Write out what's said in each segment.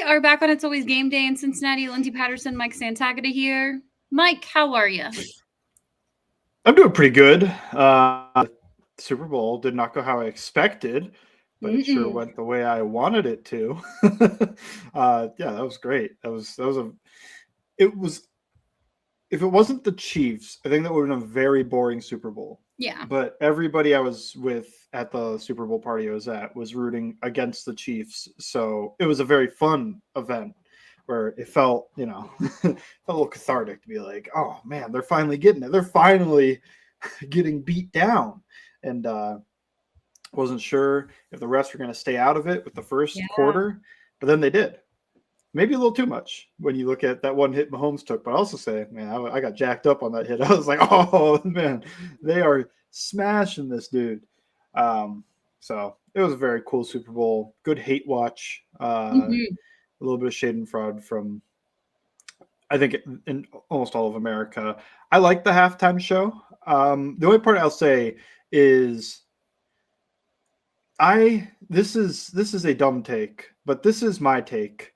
are back on It's Always Game Day in Cincinnati. Lindsay Patterson, Mike Santagata here. Mike, how are you? I'm doing pretty good. Super Bowl did not go how I expected, but it sure went the way I wanted it to. Yeah, that was great. It was. If it wasn't the Chiefs, I think that would have been a very boring Super Bowl. Yeah. But everybody I was with at the Super Bowl party I was at was rooting against the Chiefs, so it was a very fun event where it felt, felt a little cathartic to be like, oh man, they're finally getting it. They're finally getting beat down. And wasn't sure if the refs were going to stay out of it with the first Yeah. quarter, but then they did. Maybe a little too much when you look at that one hit Mahomes took. But I also say, man, I got jacked up on that hit. I was like, oh man, they are smashing this dude. So it was a very cool Super Bowl. Good hate watch. A little bit of shade and fraud from, I think, in almost all of America. I like the halftime show. The only part I'll say is this is a dumb take, but this is my take.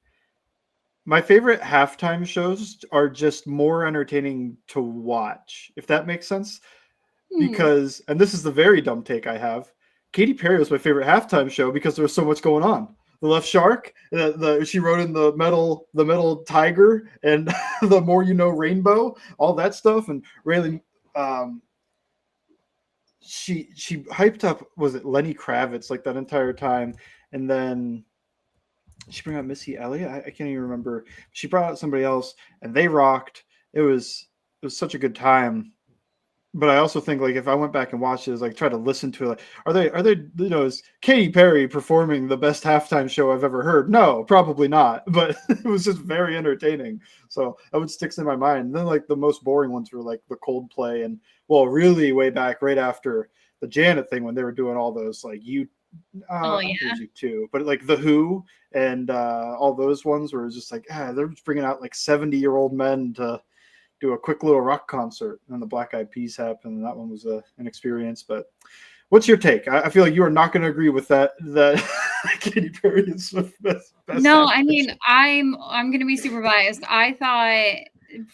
My favorite halftime shows are just more entertaining to watch, if that makes sense. Because, and this is the very dumb take I have, Katy Perry was my favorite halftime show because there was so much going on. The Left Shark, she wrote in the metal tiger, and the More You Know Rainbow, all that stuff, and Raylan. She hyped up, was it Lenny Kravitz, like that entire time, and then she brought out Missy Elliott. I can't even remember. She brought out somebody else, and they rocked. It was such a good time. But I also think, like, if I went back and watched it, like try to listen to it, like, are they is Katy Perry performing the best halftime show I've ever heard? No, probably not. But it was just very entertaining. So that would sticks in my mind. And then like the most boring ones were like the Coldplay and, well, really way back right after the Janet thing when they were doing all those like you too, but like the Who and all those ones where it's just like they're just bringing out like 70-year-old men to do a quick little rock concert, and the Black Eyed Peas happened, and that one was an experience. But what's your take? I feel like you are not going to agree with that Katy Perry is the best. No, I mean, I'm going to be super biased. I thought,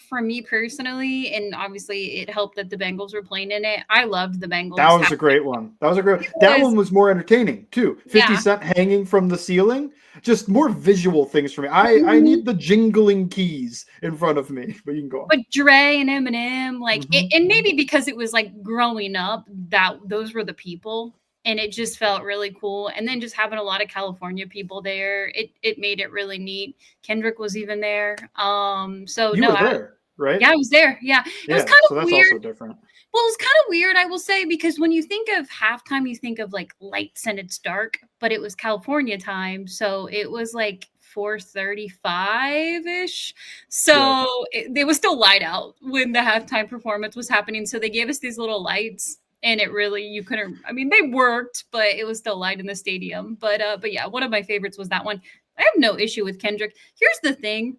for me personally, and obviously it helped that the Bengals were playing in it. I loved the Bengals. That was a great one. That one was more entertaining too. 50 Cent hanging from the ceiling. Just more visual things for me. I need the jingling keys in front of me. But you can go on. But Trey and Eminem, like, and maybe because it was like growing up, that those were the people. And it just felt really cool. And then just having a lot of California people there, it made it really neat. Kendrick was even there. So you were there, right? Yeah, I was there. Yeah. It was kind of that's weird. Also different. Well, it was kind of weird, I will say, because when you think of halftime, you think of like lights and it's dark, but it was California time. So it was like 4:35-ish. So it was still light out when the halftime performance was happening. So they gave us these little lights. And it really, you couldn't, I mean, they worked, but it was still light in the stadium. But yeah, one of my favorites was that one. I have no issue with Kendrick. Here's the thing.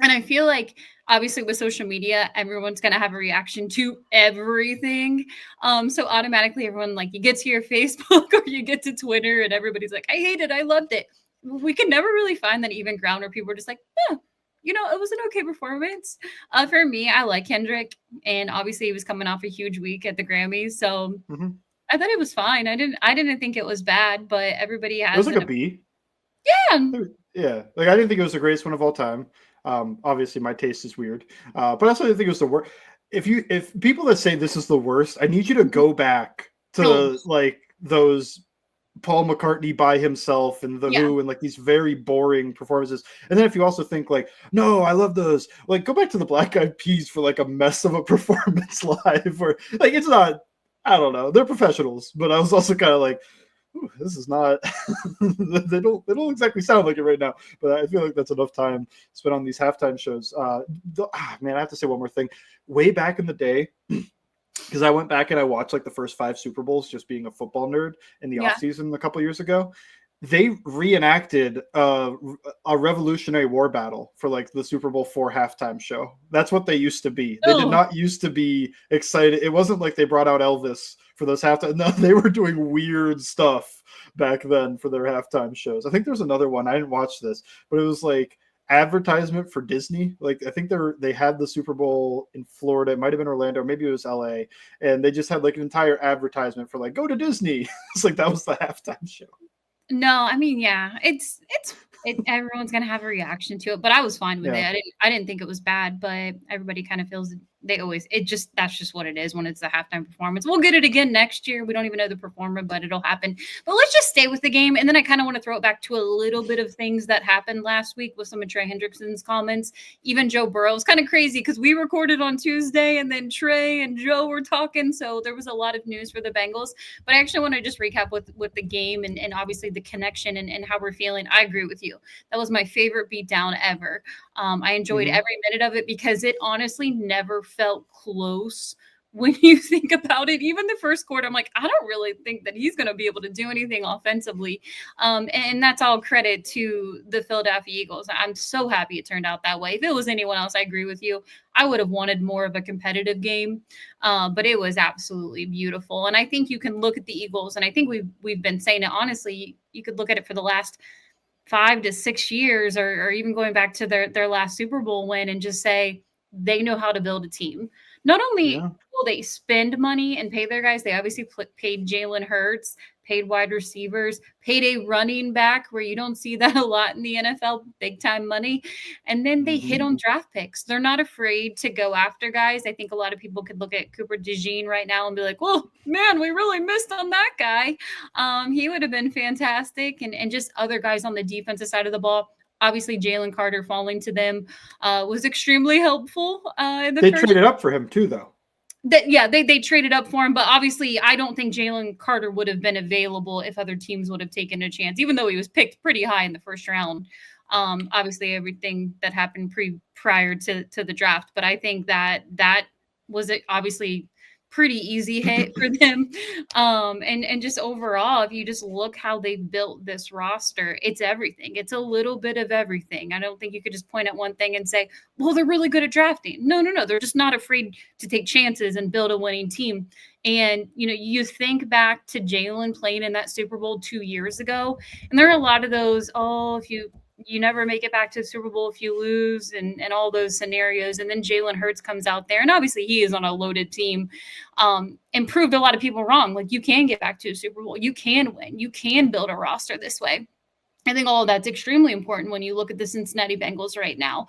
And I feel like, obviously, with social media, everyone's going to have a reaction to everything. So automatically, everyone, like, you get to your Facebook or you get to Twitter and everybody's like, I hate it. I loved it. We can never really find that even ground where people are just like, it was an okay performance. For me, I like Kendrick, and obviously he was coming off a huge week at the Grammys, so I thought it was fine. I didn't think it was bad, but everybody has. It was like a B. Yeah. Like I didn't think it was the greatest one of all time. Obviously my taste is weird, but I also didn't think it was the worst. If people that say this is the worst, I need you to go back to like those Paul McCartney by himself and the Who and like these very boring performances. And then if you also think like, no, I love those, like go back to the Black Eyed Peas for like a mess of a performance live, or like it's not, I don't know, they're professionals, but I was also kind of like, this is not they don't exactly sound like it right now, but I feel like that's enough time spent on these halftime shows. Man, I have to say one more thing. Way back in the day, because I went back and I watched like the first 5 Super Bowls just being a football nerd in the off season a couple years ago. they reenacted a Revolutionary War battle for like the Super Bowl IV halftime show. That's what they used to be. They did not used to be excited. It wasn't like they brought out Elvis for those halftime. No, they were doing weird stuff back then for their halftime shows. I think there's another one. I didn't watch this, but it was like advertisement for Disney. Like I think they had the Super Bowl in Florida. It might have been Orlando, maybe it was LA, and they just had like an entire advertisement for like go to Disney. It's like that was the halftime show. No, I mean, yeah, everyone's gonna have a reaction to it, but I was fine with it. I didn't think it was bad, but everybody kind of feels that's just what it is when it's the halftime performance. We'll get it again next year. We don't even know the performer, but it'll happen. But let's just stay with the game, and then I kind of want to throw it back to a little bit of things that happened last week with some of Trey Hendrickson's comments. Even Joe Burrow was kind of crazy because we recorded on Tuesday, and then Trey and Joe were talking, so there was a lot of news for the Bengals. But I actually want to just recap with the game and obviously the connection and how we're feeling. I agree with you. That was my favorite beatdown ever. I enjoyed every minute of it because it honestly never felt close when you think about it. Even the first quarter, I'm like, I don't really think that he's going to be able to do anything offensively. And that's all credit to the Philadelphia Eagles. I'm so happy it turned out that way. If it was anyone else, I agree with you. I would have wanted more of a competitive game, but it was absolutely beautiful. And I think you can look at the Eagles, and I think we've been saying it honestly. You could look at it for the last 5 to 6 years, or even going back to their last Super Bowl win, and just say they know how to build a team. Not only will they spend money and pay their guys, they obviously paid Jalen Hurts, paid wide receivers, paid a running back where you don't see that a lot in the NFL, big time money. And then they hit on draft picks. They're not afraid to go after guys. I think a lot of people could look at Cooper DeJean right now and be like, well, man, we really missed on that guy. He would have been fantastic. And just other guys on the defensive side of the ball. Obviously, Jalen Carter falling to them was extremely helpful. They traded up for him too, though. They traded up for him, but obviously I don't think Jalen Carter would have been available if other teams would have taken a chance, even though he was picked pretty high in the first round. Obviously everything that happened prior to the draft, but I think that was obviously pretty easy hit for them. And just overall, if you just look how they built this roster, it's everything. It's a little bit of everything. I don't think you could just point at one thing and say, well, they're really good at drafting. No. They're just not afraid to take chances and build a winning team. And, you think back to Jalen playing in that Super Bowl 2 years ago, and there are a lot of those, if you never make it back to the Super Bowl if you lose, and all those scenarios. And then Jalen Hurts comes out there, and obviously he is on a loaded team, and proved a lot of people wrong. Like, you can get back to a Super Bowl. You can win. You can build a roster this way. I think all of that's extremely important when you look at the Cincinnati Bengals right now.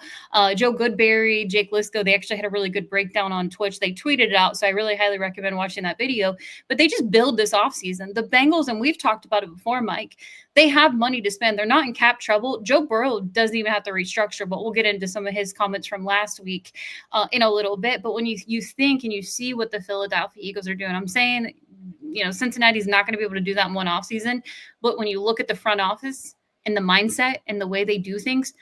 Joe Goodberry, Jake Lisco, they actually had a really good breakdown on Twitch. They tweeted it out, so I really highly recommend watching that video. But they just build this offseason. The Bengals, and we've talked about it before, Mike, they have money to spend. They're not in cap trouble. Joe Burrow doesn't even have to restructure, but we'll get into some of his comments from last week in a little bit. But when you think and you see what the Philadelphia Eagles are doing, I'm saying, Cincinnati's not going to be able to do that in one offseason. But when you look at the front office and the mindset and the way they do things,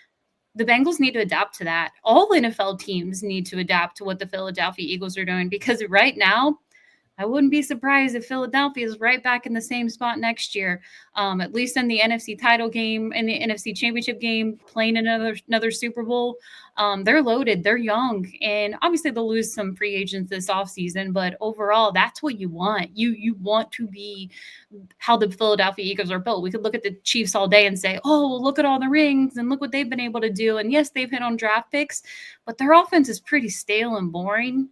the Bengals need to adapt to that. All NFL teams need to adapt to what the Philadelphia Eagles are doing, because right now, I wouldn't be surprised if Philadelphia is right back in the same spot next year, at least in the NFC title game and the NFC championship game, playing another Super Bowl. They're loaded. They're young. And obviously they'll lose some free agents this offseason, but overall, that's what you want. You want to be how the Philadelphia Eagles are built. We could look at the Chiefs all day and say, oh, well, look at all the rings and look what they've been able to do. And yes, they've hit on draft picks, but their offense is pretty stale and boring.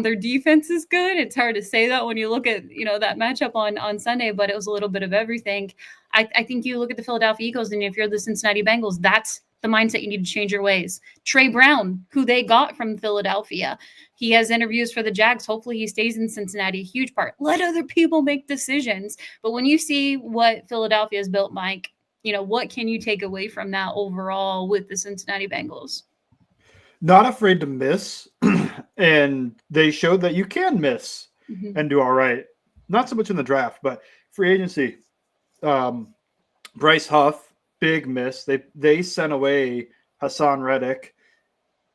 Their defense is good. It's hard to say that when you look at, that matchup on Sunday, but it was a little bit of everything. I think you look at the Philadelphia Eagles, and if you're the Cincinnati Bengals, that's the mindset you need to change your ways. Trey Brown, who they got from Philadelphia, he has interviews for the Jags. Hopefully he stays in Cincinnati, a huge part. Let other people make decisions. But when you see what Philadelphia has built, Mike, what can you take away from that overall with the Cincinnati Bengals? Not afraid to miss, and they showed that you can miss and do all right. Not so much in the draft, but free agency. Bryce Huff, big miss. They sent away Hassan Reddick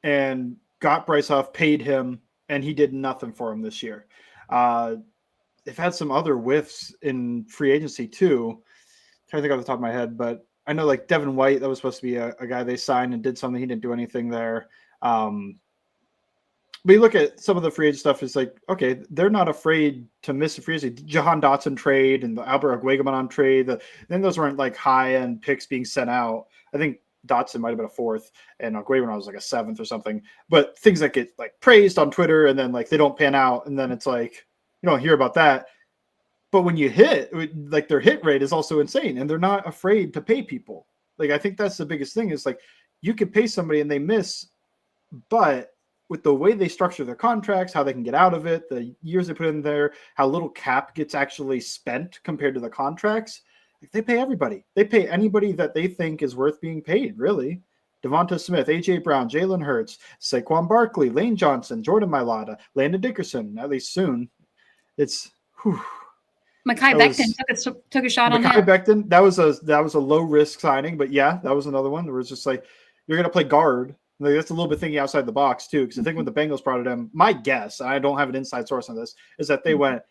and got Bryce Huff, paid him, and he did nothing for him this year. They've had some other whiffs in free agency too. trying to think off the top of my head, but I know like Devin White, that was supposed to be a guy they signed and did something. He didn't do anything there. But you look at some of the free agent stuff, it's like, okay, they're not afraid to miss a free agency. Jahan Dotson trade and the Albert Oguegamon trade. Then those weren't like high-end picks being sent out. I think Dotson might have been a 4th and Oguegamon was like a 7th or something. But things that get like praised on Twitter and then like they don't pan out. And then it's like, you don't hear about that. But when you hit, like their hit rate is also insane. And they're not afraid to pay people. Like, I think that's the biggest thing is like you could pay somebody and they miss, but with the way they structure their contracts, how they can get out of it, the years they put in there, how little cap gets actually spent compared to the contracts, like they pay everybody. They pay anybody that they think is worth being paid, really. Devonta Smith, A.J. Brown, Jalen Hurts, Saquon Barkley, Lane Johnson, Jordan Mailata, Landon Dickerson, at least soon. It's whew. Mekhi Becton took a shot on him. Mekhi Becton, that was a low risk signing, but yeah, that was another one where it's just like you're gonna play guard. Like, that's a little bit thinking outside the box too, because I think when the Bengals brought it in, my guess, I don't have an inside source on this, is that they want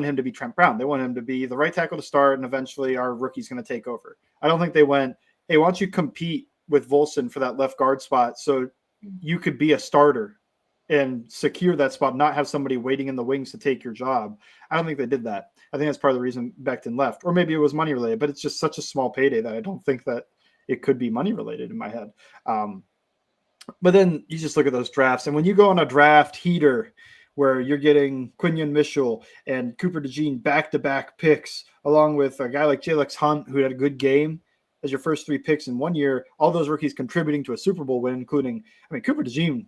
him to be Trent Brown. They want him to be the right tackle to start, and eventually our rookie's going to take over. I don't think they went, hey, why don't you compete with Volson for that left guard spot so you could be a starter and secure that spot, not have somebody waiting in the wings to take your job. I don't think they did that. I think that's part of the reason Becton left, or maybe it was money related, but it's just such a small payday that I don't think that it could be money related in my head. But then you just look at those drafts, and when you go on a draft heater where you're getting Quinion Mitchell and Cooper DeJean back-to-back picks, along with a guy like Jalex Hunt, who had a good game as your first 3 picks in 1 year, all those rookies contributing to a Super Bowl win, including, Cooper DeJean,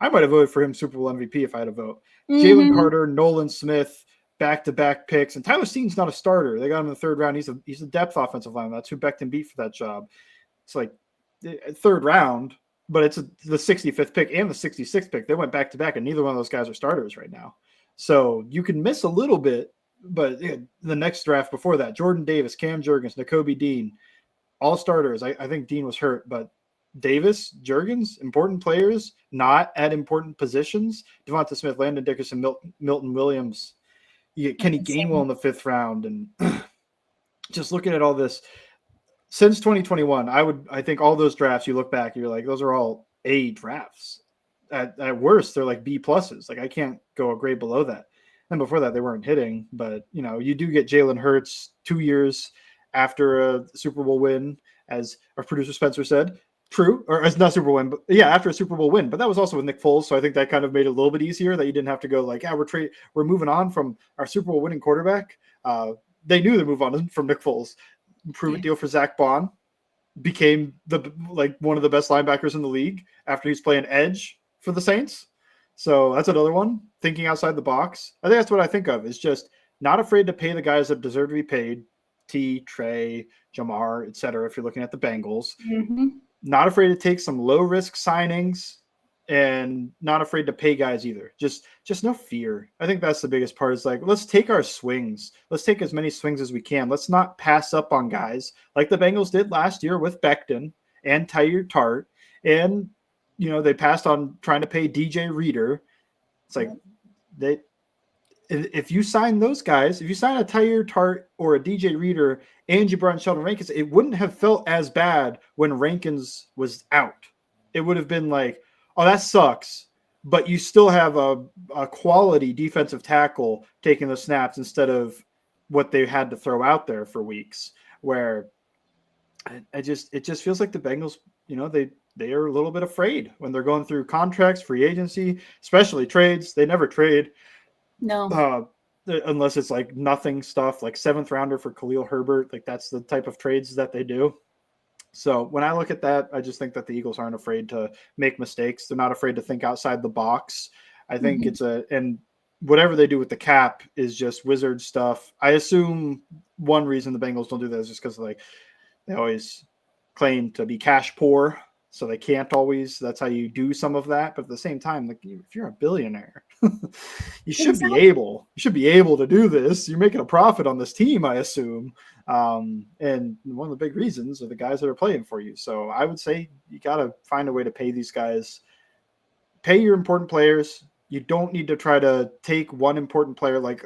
I might have voted for him Super Bowl MVP if I had a vote. Mm-hmm. Jalen Carter, Nolan Smith, back-to-back picks, and Tyler Steen's not a starter. They got him in the 3rd round. He's a depth offensive lineman. That's who Becton beat for that job. It's like 3rd round, but it's the 65th pick and the 66th pick. They went back to back, and neither one of those guys are starters right now. So you can miss a little bit, but the next draft before that, Jordan Davis, Cam Jurgens, Nakobe Dean, all starters. I think Dean was hurt, but Davis, Jurgens, important players, not at important positions. Devonta Smith, Landon Dickerson, Milton Williams. You get Kenny Gainwell in the 5th round, and just looking at all this. Since 2021, I think all those drafts, you look back, you're like, those are all A drafts. At worst, they're like B pluses. Like, I can't go a grade below that. And before that, they weren't hitting. But, you do get Jalen Hurts 2 years after a Super Bowl win, as our producer Spencer said. True. Or as not Super Bowl win, but yeah, after a Super Bowl win. But that was also with Nick Foles. So I think that kind of made it a little bit easier that you didn't have to go like, we're moving on from our Super Bowl winning quarterback. They knew to move on from Nick Foles. Improvement deal for Zach Bond, became one of the best linebackers in the league after he's playing edge for the Saints. So that's another one, thinking outside the box. I think that's what I think of, is just not afraid to pay the guys that deserve to be paid. Trey, Jamar, etc. If you're looking at the Bengals, not afraid to take some low risk signings, and not afraid to pay guys either. Just no fear. I think that's the biggest part, is like, let's take our swings. Let's take as many swings as we can. Let's not pass up on guys like the Bengals did last year with Becton and Tyler Tart. And, they passed on trying to pay DJ Reader. It's like, if you sign those guys, if you sign a Tyler Tart or a DJ Reader and you brought in Sheldon Rankins, it wouldn't have felt as bad when Rankins was out. It would have been like, oh, that sucks, but you still have a quality defensive tackle taking the snaps instead of what they had to throw out there for weeks, where it just feels like the Bengals, they are a little bit afraid when they're going through contracts, free agency, especially trades. They never trade. No. Unless it's like nothing stuff, like 7th rounder for Khalil Herbert. Like, that's the type of trades that they do. So when I look at that, I just think that the Eagles aren't afraid to make mistakes. They're not afraid to think outside the box. I think and whatever they do with the cap is just wizard stuff. I assume one reason the Bengals don't do that is just because they always claim to be cash poor. So they can't always, that's how you do some of that. But at the same time, like, if you're a billionaire, you should be able to do this. You're making a profit on this team, I assume. And one of the big reasons are the guys that are playing for you. So I would say you got to find a way to pay these guys. Pay your important players. You don't need to try to take one important player. Like,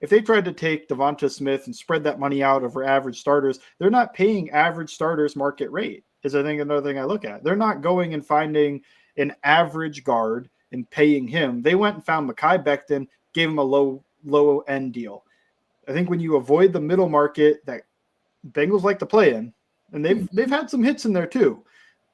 if they tried to take Devonta Smith and spread that money out over average starters, they're not paying average starters market rate, is I think another thing I look at. They're not going and finding an average guard and paying him. They went and found Mekhi Becton, gave him a low end deal. I think when you avoid the middle market that Bengals like to play in, and they've had some hits in there too,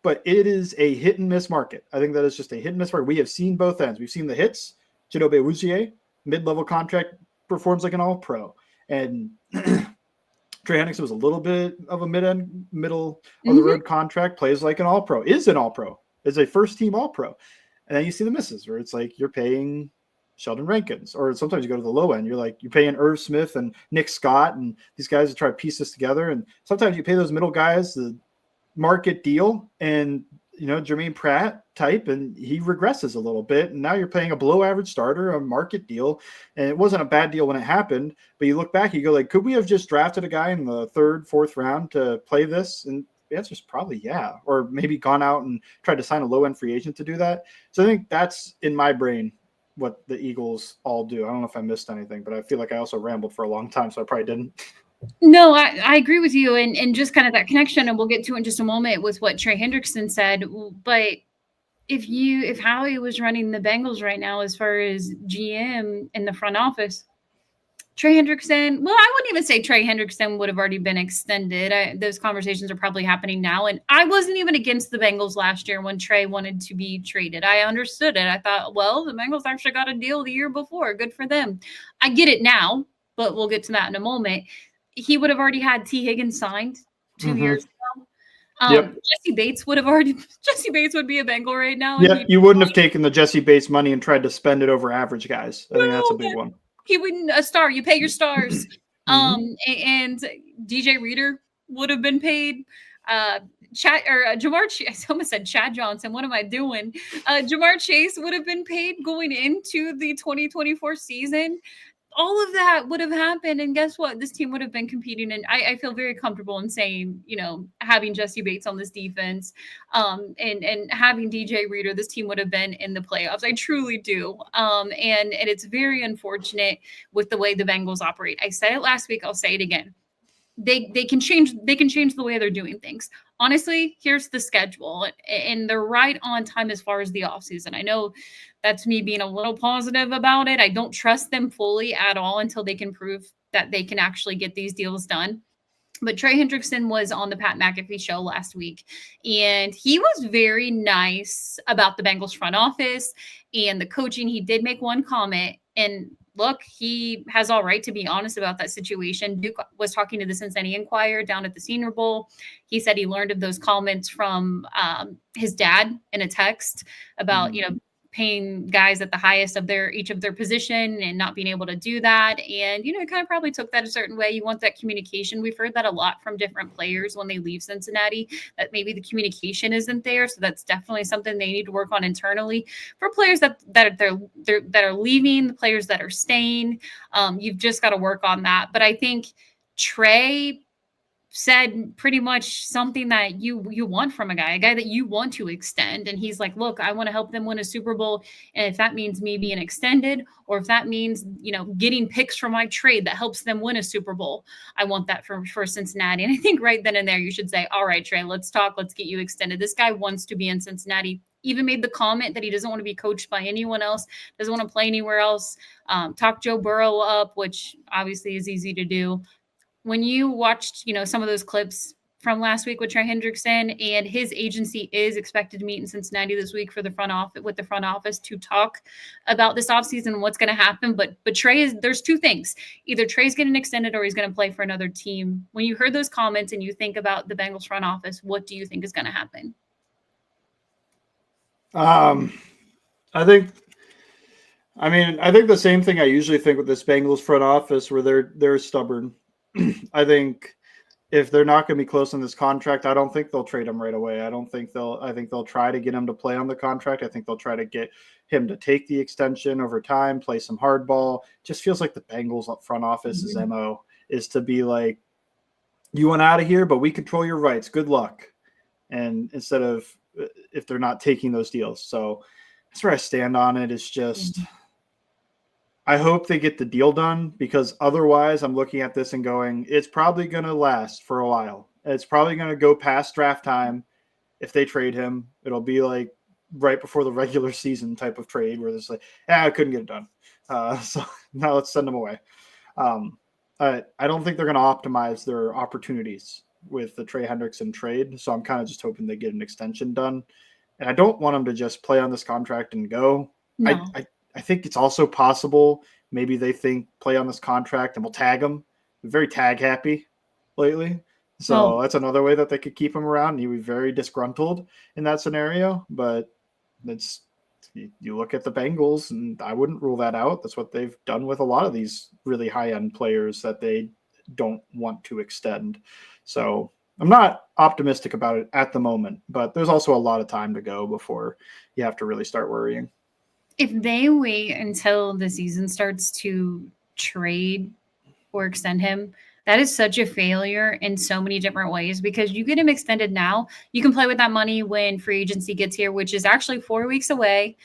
but it is a hit and miss market. I think that is just a hit and miss market. We have seen both ends. We've seen the hits. Chidobe Awuzie, mid-level contract, performs like an all-pro. And Trey Hendrickson was a little bit of a middle of the road contract, plays like an all-pro, is an all-pro, is a first-team all-pro. And then you see the misses where it's like you're paying Sheldon Rankins, or sometimes you go to the low end. You're paying Irv Smith and Nick Scott and these guys to try to piece this together. And sometimes you pay those middle guys the market deal and, Jermaine Pratt type, and he regresses a little bit. And now you're paying a below average starter, a market deal. And it wasn't a bad deal when it happened, but you look back, you go could we have just drafted a guy in the 3rd, 4th round to play this? And the answer is probably yeah, or maybe gone out and tried to sign a low end free agent to do that. So I think that's in my brain what the Eagles all do. I don't know if I missed anything, but I feel like I also rambled for a long time, so I probably didn't. No, I agree with you, and just kind of that connection, and we'll get to in just a moment with what Trey Hendrickson said. But if Howie was running the Bengals right now as far as GM in the front office, Trey Hendrickson, well, I wouldn't even say Trey Hendrickson would have already been extended. Those conversations are probably happening now. And I wasn't even against the Bengals last year when Trey wanted to be traded. I understood it. I thought, well, the Bengals actually got a deal the year before. Good for them. I get it now, but we'll get to that in a moment. He would have already had T. Higgins signed 2 years ago. Jesse Bates would be a Bengal right now. Yeah, you wouldn't have taken the Jesse Bates money and tried to spend it over average guys. I think that's a big one. He wouldn't a star. You pay your stars. And DJ Reader would have been paid. Jamar Chase, I almost said Chad Johnson. What am I doing? Jamar Chase would have been paid going into the 2024 season. All of that would have happened, and guess what? This team would have been competing, and I feel very comfortable in saying, having Jesse Bates on this defense, and having DJ Reader, this team would have been in the playoffs. I truly do, and it's very unfortunate with the way the Bengals operate. I said it last week. I'll say it again. They can change the way they're doing things. Honestly, here's the schedule, and they're right on time as far as the offseason. I know that's me being a little positive about it. I don't trust them fully at all until they can prove that they can actually get these deals done. But Trey Hendrickson was on the Pat McAfee show last week, and he was very nice about the Bengals front office and the coaching. He did make one comment, and look, he has all right to be honest about that situation. Duke was talking to the Cincinnati Enquirer down at the Senior Bowl. He said he learned of those comments from his dad in a text about, paying guys at the highest of each of their position and not being able to do that. And, he kind of probably took that a certain way. You want that communication. We've heard that a lot from different players when they leave Cincinnati, that maybe the communication isn't there. So that's definitely something they need to work on internally for players that are leaving, the players that are staying. You've just got to work on that. But I think Trey said pretty much something that you want from a guy that you want to extend. And he's like, look, I want to help them win a Super Bowl. And if that means me being extended, or if that means, getting picks from my trade that helps them win a Super Bowl, I want that for Cincinnati. And I think right then and there, you should say, all right, Trey, let's talk. Let's get you extended. This guy wants to be in Cincinnati. Even made the comment that he doesn't want to be coached by anyone else, doesn't want to play anywhere else. Talk Joe Burrow up, which obviously is easy to do. When you watched, some of those clips from last week with Trey Hendrickson, and his agency is expected to meet in Cincinnati this week with the front office to talk about this offseason and what's going to happen. But there's two things. Either Trey's getting extended or he's going to play for another team. When you heard those comments and you think about the Bengals front office, what do you think is going to happen? I think the same thing I usually think with this Bengals front office, where they're stubborn. I think if they're not going to be close on this contract, I don't think they'll trade him right away. I think they'll try to get him to play on the contract. I think they'll try to get him to take the extension over time, play some hardball. Just feels like the Bengals up front office's MO is to be like, you want out of here, but we control your rights. Good luck. And instead of if they're not taking those deals. So that's where I stand on it. It's just, I hope they get the deal done, because otherwise I'm looking at this and going, it's probably going to last for a while. It's probably going to go past draft time. If they trade him, it'll be like right before the regular season type of trade where it's like, I couldn't get it done. So now let's send him away. I don't think they're going to optimize their opportunities with the Trey Hendrickson trade. So I'm kind of just hoping they get an extension done. And I don't want him to just play on this contract and go. No. I think it's also possible maybe they think play on this contract and we'll tag him. They're very tag happy lately. So that's another way that they could keep him around. And he would be very disgruntled in that scenario. But it's, you look at the Bengals, and I wouldn't rule that out. That's what they've done with a lot of these really high-end players that they don't want to extend. So I'm not optimistic about it at the moment, but there's also a lot of time to go before you have to really start worrying. If they wait until the season starts to trade or extend him, that is such a failure in so many different ways, because you get him extended now. You can play with that money when free agency gets here, which is actually 4 weeks away.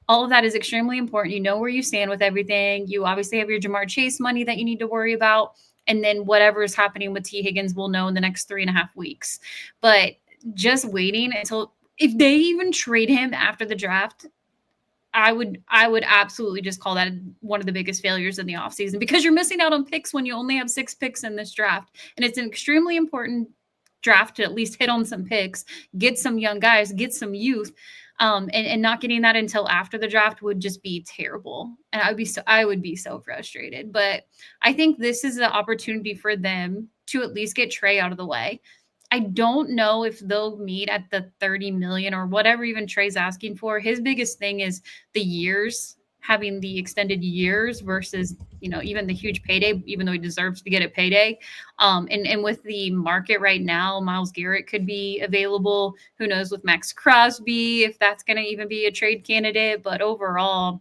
All of that is extremely important. You know where you stand with everything. You obviously have your Jamar Chase money that you need to worry about. And then whatever is happening with T. Higgins, we'll know in the next 3.5 weeks. But just waiting until, if they even trade him after the draft, I would absolutely just call that one of the biggest failures in the offseason, because you're missing out on picks when you only have 6 picks in this draft. And it's an extremely important draft to at least hit on some picks, get some young guys, get some youth. And not getting that until after the draft would just be terrible. And I would be so frustrated. But I think this is an opportunity for them to at least get Trey out of the way. I don't know if they'll meet at the 30 million or whatever even Trey's asking for. His biggest thing is the years, having the extended years versus, even the huge payday, even though he deserves to get a payday. And with the market right now, Myles Garrett could be available. Who knows with Max Crosby, if that's going to even be a trade candidate. But overall,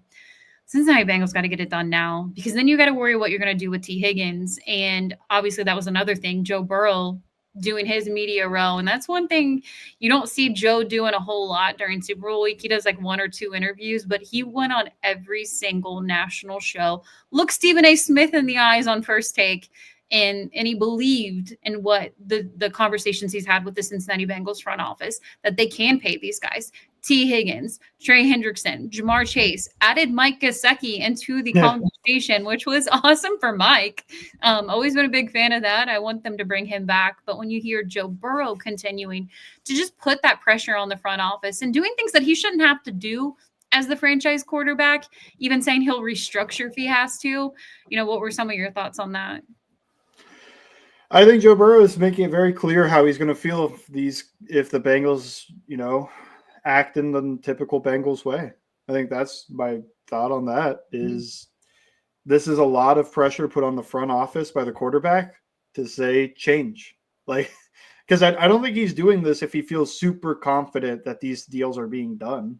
Cincinnati Bengals got to get it done now, because then you got to worry what you're going to do with T. Higgins. And obviously that was another thing. Joe Burrow doing his media row. And that's one thing you don't see Joe doing a whole lot during Super Bowl week. He does like 1 or 2 interviews, but he went on every single national show, looked Stephen A. Smith in the eyes on First Take, and he believed in what the conversations he's had with the Cincinnati Bengals front office, that they can pay these guys. T. Higgins, Trey Hendrickson, Jamar Chase, added Mike Gesicki into the conversation, which was awesome for Mike. Always been a big fan of that. I want them to bring him back. But when you hear Joe Burrow continuing to just put that pressure on the front office and doing things that he shouldn't have to do as the franchise quarterback, even saying he'll restructure if he has to, what were some of your thoughts on that? I think Joe Burrow is making it very clear how he's going to feel if the Bengals, act in the typical Bengals way. I think that's my thought on that. Is this is a lot of pressure put on the front office by the quarterback to say change, because I don't think he's doing this if he feels super confident that these deals are being done.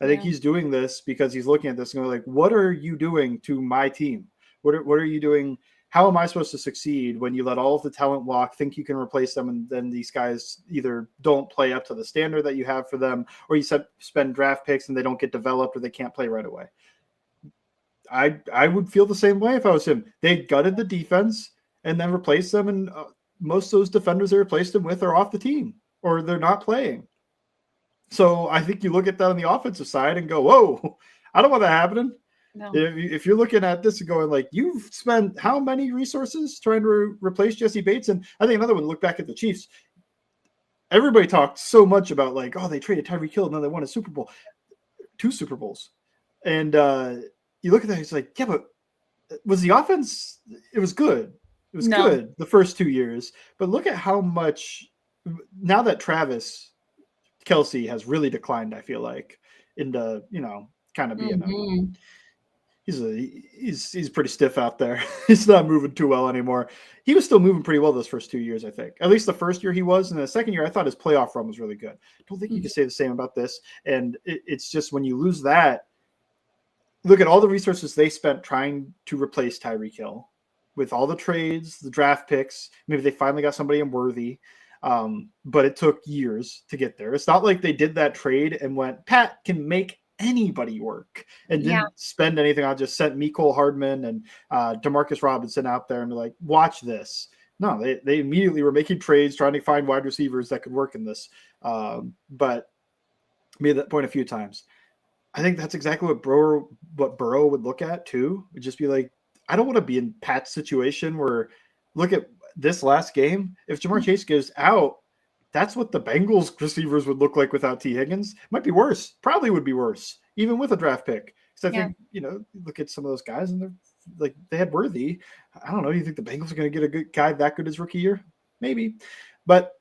I think he's doing this because he's looking at this and going what are you doing to my team? What are you doing? How am I supposed to succeed when you let all of the talent walk, think you can replace them, and then these guys either don't play up to the standard that you have for them, or you spend draft picks and they don't get developed or they can't play right away? I would feel the same way if I was him. They gutted the defense and then replaced them, and most of those defenders they replaced them with are off the team or they're not playing. So I think you look at that on the offensive side and go, whoa, I don't want that happening. No. If you're looking at this and going you've spent how many resources trying to replace Jesse Bates? And I think another one, look back at the Chiefs. Everybody talked so much about they traded Tyreek Hill and then they won a Super Bowl, 2 Super Bowls. And you look at that, it's yeah, but was the offense, it was good. It was good the first 2 years. But look at how much, now that Travis Kelce has really declined, I feel into, kind of being he's pretty stiff out there. He's not moving too well anymore. He was still moving pretty well those first 2 years, I think. At least the first year he was. And the second year, I thought his playoff run was really good. I don't think you can say the same about this. And it's just when you lose that, look at all the resources they spent trying to replace Tyreek Hill with all the trades, the draft picks. Maybe they finally got somebody in Worthy. But it took years to get there. It's not like they did that trade and went, Pat can make anybody work and Yeah. didn't spend anything on, just sent Mecole Hardman and Demarcus Robinson out there and be like, watch this. No, they immediately were making trades, trying to find wide receivers that could work in this. But made that point a few times. I think that's exactly what Burrow would look at too. Would just be like, I don't want to be in Pat's situation where, look at this last game. If Jamar Chase goes out, that's what the Bengals receivers would look like without T. Higgins. Might be worse. Probably would be worse, even with a draft pick. Because I think, look at some of those guys and they're like, they had Worthy. I don't know. You think the Bengals are going to get a good guy that good his rookie year? Maybe. But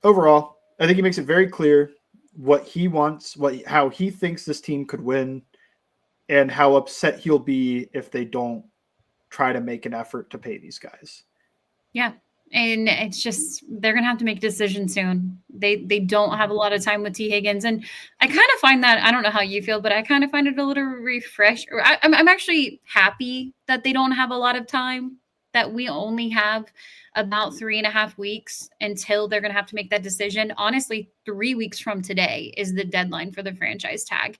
overall, I think he makes it very clear what he wants, how he thinks this team could win, and how upset he'll be if they don't try to make an effort to pay these guys. Yeah. And it's just, they're going to have to make a decision soon. They don't have a lot of time with T. Higgins. And I kind of find that, I don't know how you feel, but I kind of find it a little refresh. I'm actually happy that they don't have a lot of time, that we only have about 3.5 weeks until they're going to have to make that decision. Honestly, 3 weeks from today is the deadline for the franchise tag.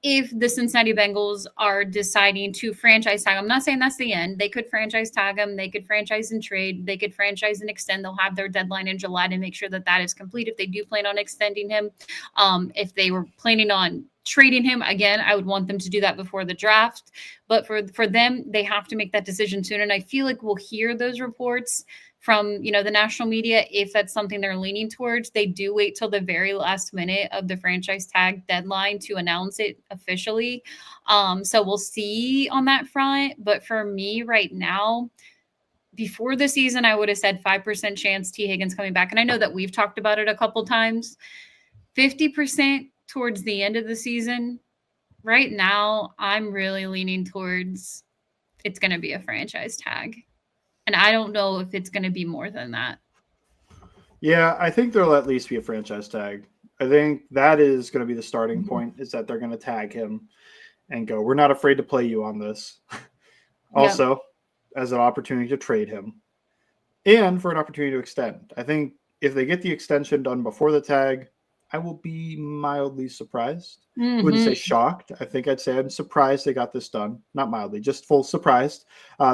If the Cincinnati Bengals are deciding to franchise tag, I'm not saying that's the end. They could franchise tag him. They could franchise and trade. They could franchise and extend. They'll have their deadline in July to make sure that that is complete if they do plan on extending him. If they were planning on trading him, again, I would want them to do that before the draft. But for them, they have to make that decision soon. And I feel like we'll hear those reports from, the national media if that's something they're leaning towards. They do wait till the very last minute of the franchise tag deadline to announce it officially. So we'll see on that front. But for me right now, before the season, I would have said 5% chance T. Higgins coming back. And I know that we've talked about it a couple times. 50% towards the end of the season. Right now, I'm really leaning towards it's going to be a franchise tag. And I don't know if it's going to be more than that. Yeah, I think there'll at least be a franchise tag. I think that is going to be the starting point, is that they're going to tag him and go, we're not afraid to play you on this. Also, as an opportunity to trade him and for an opportunity to extend. I think if they get the extension done before the tag, I will be mildly surprised. I wouldn't say shocked. I think I'd say I'm surprised they got this done. Not mildly, just full surprised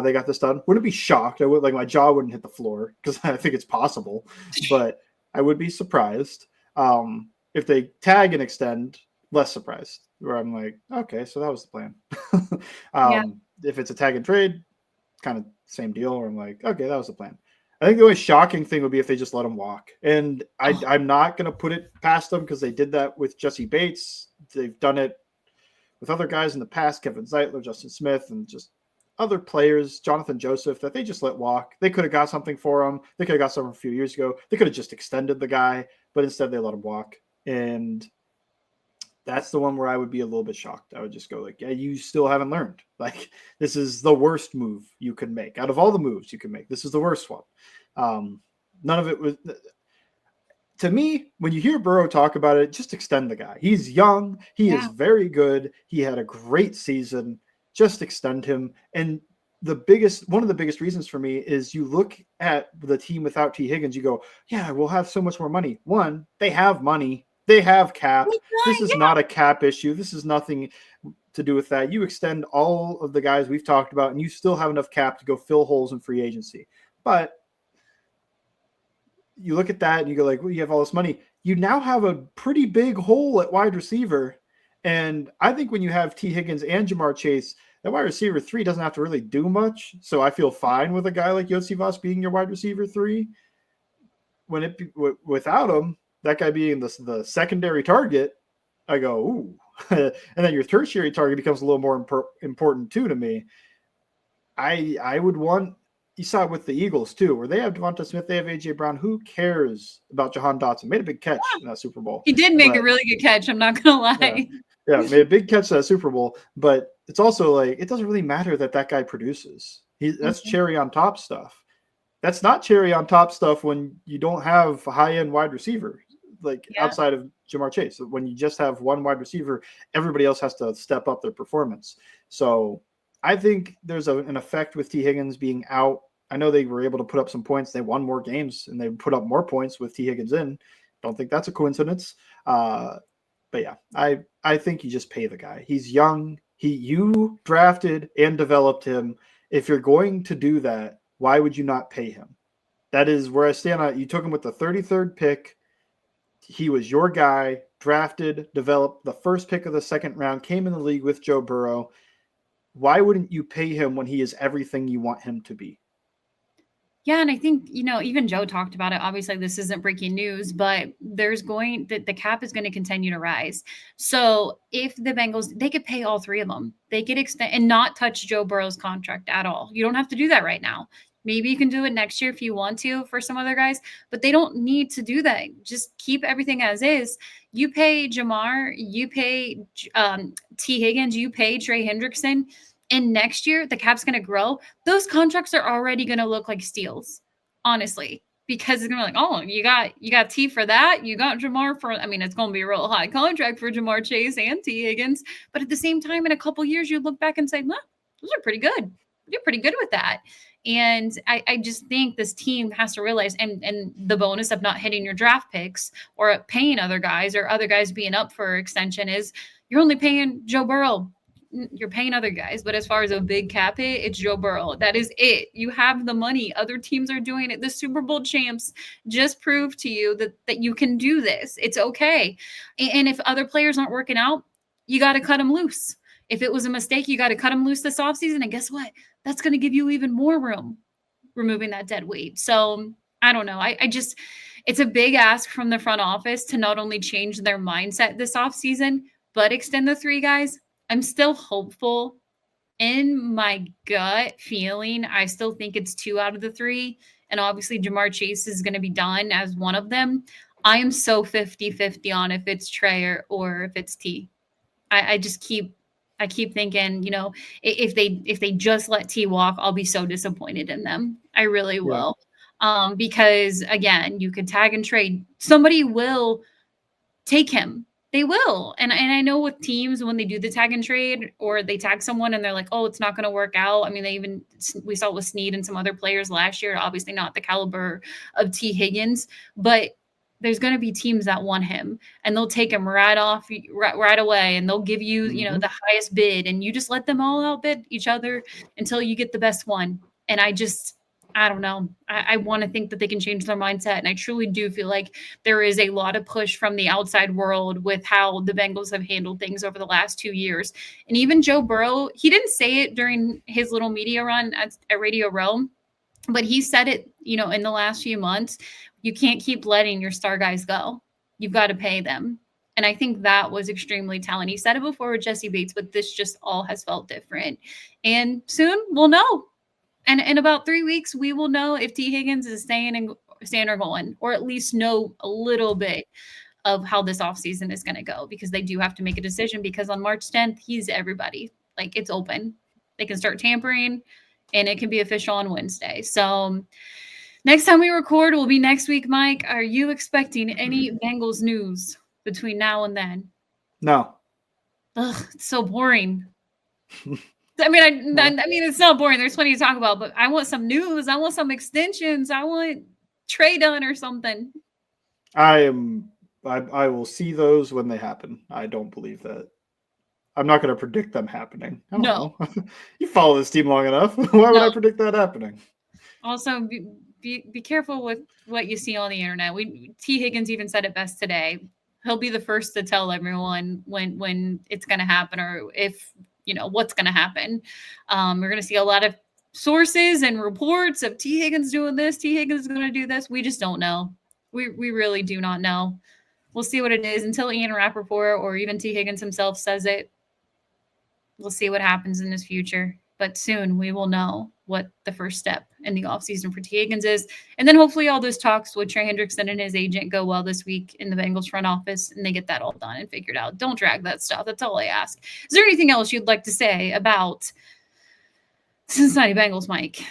they got this done. Wouldn't be shocked. I would, like, my jaw wouldn't hit the floor because I think it's possible, but I would be surprised. If they tag and extend, less surprised, where I'm like, okay, so that was the plan. If it's a tag and trade, kind of same deal, where I'm like, okay, that was the plan. I think the only shocking thing would be if they just let him walk. And I'm not going to put it past them because they did that with Jesse Bates. They've done it with other guys in the past, Kevin Zeitler, Justin Smith, and just other players, Jonathan Joseph, that they just let walk. They could have got something for him. They could have got something a few years ago. They could have just extended the guy, but instead they let him walk. And that's the one where I would be a little bit shocked. I would just go like, yeah, you still haven't learned. Like, this is the worst move you can make. Out of all the moves you can make, this is the worst one. None of it was, to me, when you hear Burrow talk about it, just extend the guy. He's young. He is very good. He had a great season. Just extend him. And one of the biggest reasons for me is you look at the team without T. Higgins, you go, yeah, we'll have so much more money. One, they have money. They have cap. This is not a cap issue. This is nothing to do with that. You extend all of the guys we've talked about, and you still have enough cap to go fill holes in free agency. But you look at that and you go like, well, you have all this money. You now have a pretty big hole at wide receiver. And I think when you have T. Higgins and Jamar Chase, that wide receiver 3 doesn't have to really do much. So I feel fine with a guy like Yossi Voss being your wide receiver 3. Without him, that guy being the secondary target, I go, ooh. And then your tertiary target becomes a little more important too to me. I would want, you saw it with the Eagles too, where they have Devonta Smith, they have A.J. Brown. Who cares about Jahan Dotson? Made a big catch in that Super Bowl. He did make a really good catch, I'm not going to lie. Yeah, made a big catch in that Super Bowl. But it's also like, it doesn't really matter that guy produces. That's cherry on top stuff. That's not cherry on top stuff when you don't have a high-end wide receiver, outside of Jamar Chase. When you just have one wide receiver, everybody else has to step up their performance. So I think there's an effect with T. Higgins being out. I know they were able to put up some points. They won more games, and they put up more points with T. Higgins in. Don't think that's a coincidence. But yeah, I think you just pay the guy. He's young. You drafted and developed him. If you're going to do that, why would you not pay him? That is where I stand on it. You took him with the 33rd pick. He was your guy, drafted, developed, the first pick of the second round, came in the league with Joe Burrow. Why wouldn't you pay him when he is everything you want him to be? Yeah, and I think, even Joe talked about it. Obviously, this isn't breaking news, but the cap is going to continue to rise. So if the Bengals, they could pay all three of them. They could extend and not touch Joe Burrow's contract at all. You don't have to do that right now. Maybe you can do it next year if you want to for some other guys, but they don't need to do that. Just keep everything as is. You pay Jamar, you pay T. Higgins, you pay Trey Hendrickson. And next year, the cap's going to grow. Those contracts are already going to look like steals, honestly, because it's going to be like, oh, you got T for that. You got Jamar for, I mean, it's going to be a real high contract for Jamar Chase and T. Higgins. But at the same time, in a couple years, you look back and say, well, those are pretty good. You're pretty good with that. And I just think this team has to realize, and the bonus of not hitting your draft picks or paying other guys or other guys being up for extension is you're only paying Joe Burrow. You're paying other guys, but as far as a big cap hit, it's Joe Burrow. That is it. You have the money. Other teams are doing it. The Super Bowl champs just proved to you that you can do this. It's okay. And if other players aren't working out, you got to cut them loose. If it was a mistake, you got to cut them loose this offseason. And guess what? That's going to give you even more room removing that dead weight. So I don't know. I just, it's a big ask from the front office to not only change their mindset this offseason, but extend the three guys. I'm still hopeful. In my gut feeling, I still think it's 2 out of the 3. And obviously, Jamar Chase is going to be done as one of them. I am so 50-50 on if it's Trey or if it's T. I keep thinking, if they just let T walk, I'll be so disappointed in them. I really will. Yeah. Because again, you could tag and trade. Somebody will take him. They will. And I know with teams, when they do the tag and trade or they tag someone and they're like, oh, it's not going to work out. I mean, we saw it with Snead and some other players last year, obviously not the caliber of T. Higgins, but there's going to be teams that want him and they'll take him right away. And they'll give you, the highest bid, and you just let them all outbid each other until you get the best one. And I don't know. I want to think that they can change their mindset. And I truly do feel like there is a lot of push from the outside world with how the Bengals have handled things over the last 2 years. And even Joe Burrow, he didn't say it during his little media run at Radio Row, but he said it, in the last few months. You can't keep letting your star guys go. You've got to pay them. And I think that was extremely telling. He said it before with Jesse Bates, but this just all has felt different. And soon we'll know. And in about 3 weeks, we will know if T. Higgins is staying or going, or at least know a little bit of how this offseason is going to go, because they do have to make a decision, because on March 10th, he's everybody. Like, it's open. They can start tampering, and it can be official on Wednesday. So next time we record will be next week, Mike. Are you expecting any Bengals news between now and then? No. Ugh, it's so boring. I mean, it's not boring. There's plenty to talk about, but I want some news. I want some extensions. I want Trey done or something. I will see those when they happen. I don't believe that. I'm not going to predict them happening. I don't know. You follow this team long enough. Why would I predict that happening? Also, be careful with what you see on the internet. T. Higgins even said it best today. He'll be the first to tell everyone when it's going to happen, or if what's going to happen. We're going to see a lot of sources and reports of T. Higgins doing this. T. Higgins is going to do this. We just don't know. We really do not know. We'll see what it is until Ian Rappaport or even T. Higgins himself says it. We'll see what happens in his future. But soon we will know what the first step in the offseason for T. Higgins is. And then hopefully all those talks with Trey Hendrickson and his agent go well this week in the Bengals front office, and they get that all done and figured out. Don't drag that stuff. That's all I ask. Is there anything else you'd like to say about Cincinnati Bengals, Mike?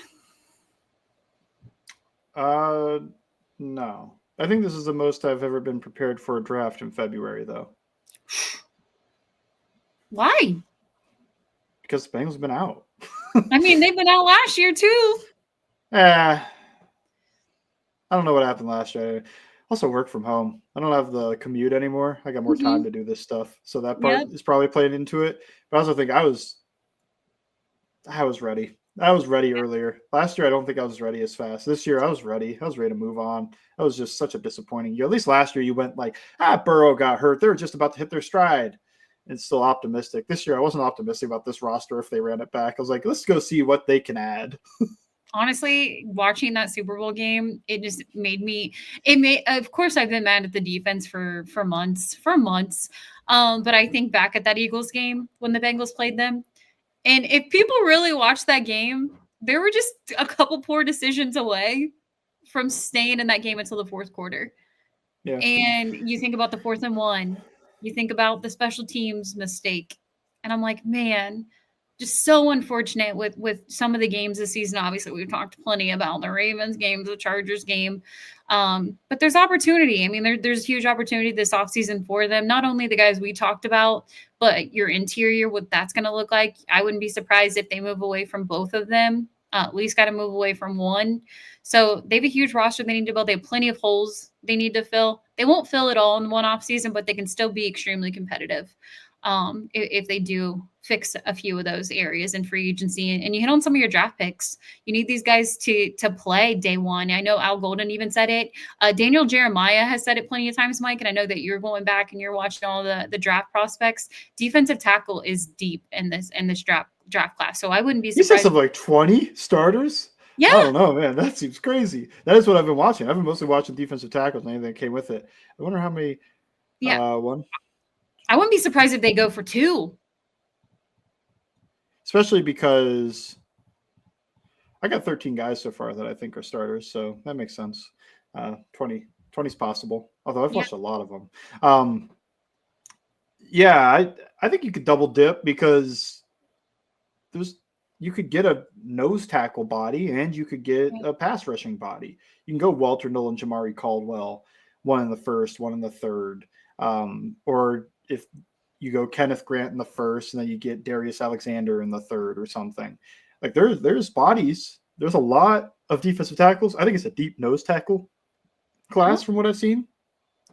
No. I think this is the most I've ever been prepared for a draft in February, though. Why? Because the Bengals have been out. I mean, they've been out last year, too. I don't know what happened last year. Also work from home. I don't have the commute anymore. I got more time Mhm. to do this stuff. So that part Yep. is probably playing into it. But I also think I was ready. I was ready earlier. Last year I don't think I was ready as fast. This year I was ready. I was ready to move on. That was just such a disappointing year. At least last year you went like, Burrow got hurt. They were just about to hit their stride. And still optimistic. This year I wasn't optimistic about this roster if they ran it back. I was like, let's go see what they can add. Honestly, watching that Super Bowl game, it just made me it made of course I've been mad at the defense for months. But I think back at that Eagles game when the Bengals played them. And if people really watched that game, there were just a couple poor decisions away from staying in that game until the fourth quarter. Yeah. And you think about the 4th and 1, you think about the special teams mistake, and I'm like, "Man, just so unfortunate with some of the games this season." Obviously, we've talked plenty about the Ravens games, the Chargers game, but there's opportunity. I mean, there's huge opportunity this offseason for them. Not only the guys we talked about, but your interior, what that's gonna look like. I wouldn't be surprised if they move away from both of them. At least gotta move away from one. So they have a huge roster they need to build. They have plenty of holes they need to fill. They won't fill it all in one off season, but they can still be extremely competitive if they do fix a few of those areas in free agency. And you hit on some of your draft picks. You need these guys to play day one. I know Al Golden even said it. Daniel Jeremiah has said it plenty of times, Mike. And I know that you're going back and you're watching all the draft prospects. Defensive tackle is deep in this draft class. So I wouldn't be You said surprised. something like 20 starters? I Yeah, don't know, man. That seems crazy. That is what I've been watching. I've been mostly watching defensive tackles and anything that came with it. I wonder how many yeah. one, I wouldn't be surprised if they go for 2. especially because I got 13 guys so far that I think are starters, so that makes sense. 20 is possible, although I've Yeah. watched a lot of them. Yeah, I think you could double dip because there's you could get a nose tackle body and you could get a pass rushing body. You can go Walter Null and Jamari Caldwell, one in the first, one in the third. Or if you go Kenneth Grant in the first and then you get Darius Alexander in the third or something. Like there's bodies. There's a lot of defensive tackles. I think it's a deep nose tackle class from what I've seen,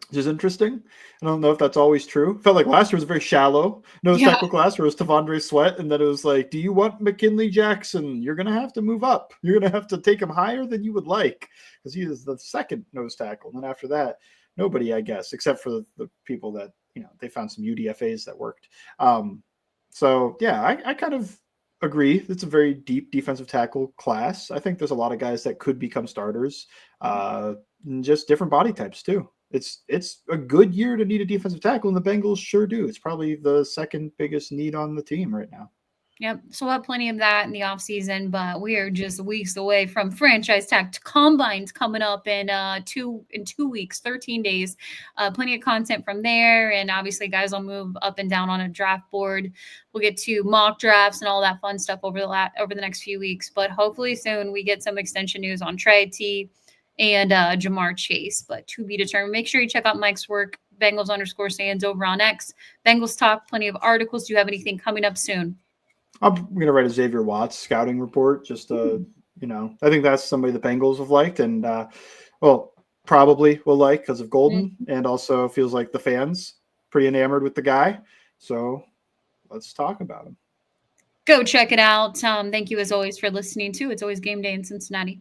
which is interesting. I don't know if that's always true. Felt like last year was a very shallow nose Yeah. tackle class where it was Tavondre Sweat, and then it was like, do you want McKinley Jackson? You're going to have to move up. You're going to have to take him higher than you would like because he is the second nose tackle. And then after that, nobody, I guess, except for the people that, they found some UDFAs that worked. So, yeah, I kind of agree. It's a very deep defensive tackle class. I think there's a lot of guys that could become starters, and just different body types too. It's a good year to need a defensive tackle, and the Bengals sure do. It's probably the second biggest need on the team right now. Yep. So we'll have plenty of that in the offseason, but we are just weeks away from franchise tag combines coming up in 2 weeks, 13 days. Plenty of content from there. And obviously guys will move up and down on a draft board. We'll get to mock drafts and all that fun stuff over the next few weeks. But hopefully soon we get some extension news on Trey T and Jamar Chase, but to be determined. Make sure you check out Mike's work, Bengals_Sands over on X. Bengals Talk, plenty of articles. Do you have anything coming up soon? I'm going to write a Xavier Watts scouting report. Just, I think that's somebody the Bengals have liked and, probably will like because of Golden, and also feels like the fans pretty enamored with the guy. So let's talk about him. Go check it out. Thank you as always for listening to It's Always Game Day in Cincinnati.